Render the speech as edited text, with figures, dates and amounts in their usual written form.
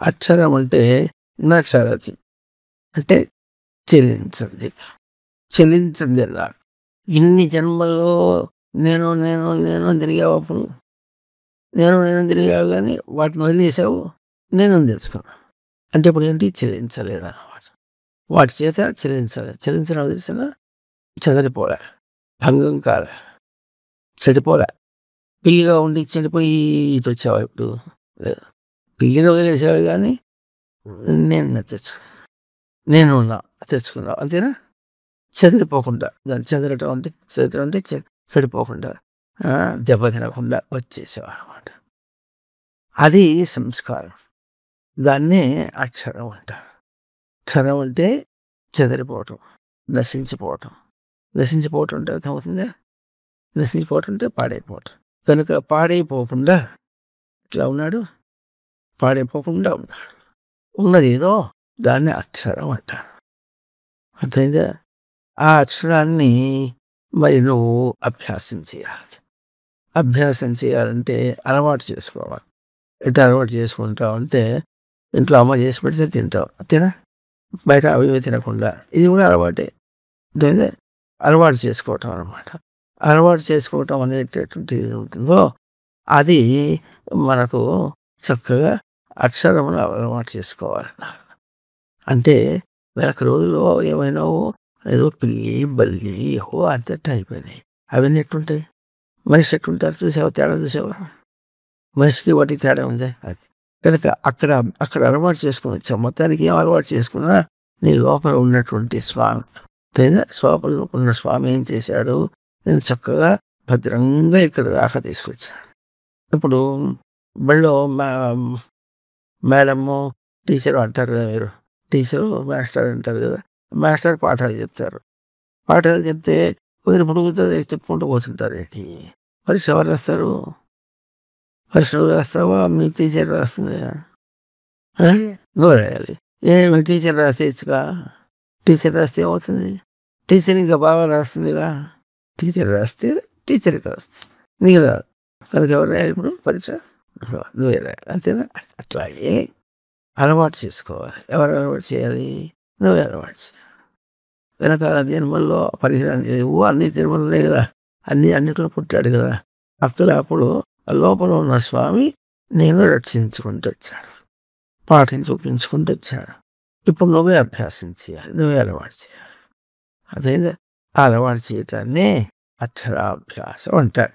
అక్షరం అంటే నక్షరతి అంటే చెలించండి, చెలించండి అలా. ఇన్ని జన్మల్లో నేను నేను నేను అని తిరిగావు, అప్పుడు నేను తిరిగావు, కానీ వాటిని వదిలేసావు, నేను తెలుసుకున్నాను. అంటే ఇప్పుడు ఏంటి, చెలించలేదు అన్నమాట. వాటి చేత చెలించలేదు, చెలించడం తెలిసిన చెదరిపోలే, భంగం కాలే, చెడిపోలే. పిల్లిగా ఉండి చెడిపోయి ఇటు వచ్చావా ఇప్పుడు? లేదు. పిల్లిని వదిలేసాడు కానీ నేను నేను ఉన్నా, తెచ్చుకున్నావు, అంతేనా? చెదిరిపోకుండా, దాన్ని చెదరటం అంటే చెడిపోకుండా, దెబ్బ తినకుండా వచ్చేసావు అనమాట. అది సంస్కారం. దాన్నే అక్షరం అంటారు. క్షరం అంటే చెదిరిపోవటం, నశించిపోవటం. నశించిపోవటం అంటే అర్థమవుతుందా? నశించిపోవటం అంటే పాడైపోవటం. కనుక పాడైపోకుండా ఇట్లా ఉన్నాడు, పాడైపోకుండా ఉన్నాడు. ఉన్నది ఏదో దాన్ని అక్షరం అంటారు. అర్థమైందా? ఆ అక్షరాన్ని మరి నువ్వు అభ్యాసం చేయాలి. అభ్యాసం చేయాలంటే అలవాటు చేసుకోవాలి. ఎట్లా అలవాటు చేసుకుంటావు అంటే, ఇంట్లో అమ్మ చేసి పెడితే తింటావు, అంతేనా? బయట అవి తినకుండా, ఇది కూడా అలవాటే. అర్థమైందా? అలవాటు చేసుకోవటం అనమాట. అలవాటు చేసుకోవటం అనేటటువంటి ఉంటుందో అది మనకు చక్కగా అక్షరమును అలవాటు చేసుకోవాలి. అంటే వెనక రోజుల్లో ఏమైనావో ఏదో పిల్లి బల్లి అంతటా అయిపోయినాయి. అవన్నీ ఎట్లుంటాయి? మనిషి ఎట్లుంటారు చూసావా? తేడా చూసావా? మనిషికి వాటికి తేడా ఉంది. అది కనుక అక్కడ అక్కడ అలవాటు చేసుకుని వచ్చాం. మొత్తానికి ఏం అలవాటు చేసుకున్నా నీ లోపల ఉన్నటువంటి స్వామి, స్వాపంలో ఉన్న స్వామి ఏం చేశాడు? నేను చక్కగా భద్రంగా ఇక్కడ దాకా తీసుకొచ్చాను. ఇప్పుడు బళ్ళో మేడము టీచరు అంటారు కదా, మీరు టీచరు మాస్టర్ అంటారు కదా. మాస్టర్ పాఠాలు చెప్తారు. పాఠాలు చెప్తే కుదిరి పొడుగుతో చెప్పుకుంటూ పోతుంటారు. ఏంటి పరీక్ష ఎవరు రాస్తారు? పరీక్ష నువ్వు రాస్తావా? మీ టీచర్ రాస్తుంది? నువ్వు రాయాలి. టీచర్ రాసేచ్చుగా. టీచర్ రాస్తే ఏమవుతుంది? టీచర్ ఇంకా బాగా రాస్తుందిగా. టీచర్ రాస్తే టీచర్కి రాస్తుంది, నీకు రాదు. కనుక ఎవరు రాయాలి ఇప్పుడు పరీక్ష? నువ్వే రాయాలి, అంతేనా? అట్లాగే అలవాటు చేసుకోవాలి. ఎవరు అలవాటు చేయాలి? నువ్వే అలవాటు చేయాలి. వెనకాల జన్మల్లో పరిహారాన్ని అన్ని జన్మలనే కదా, అన్నిట్లో పుట్టాడు కదా. అప్పుడు లోపల ఉన్న స్వామి నేను రక్షించుకుంటూ వచ్చాడు, పాఠం చూపించుకుంటూ వచ్చాడు. ఇప్పుడు నువ్వే అభ్యాసం చేయాలి, నువ్వే అలవాటు చేయాలి. అదే అలవాటు చేయటాన్ని అక్షరాభ్యాసం అంటారు.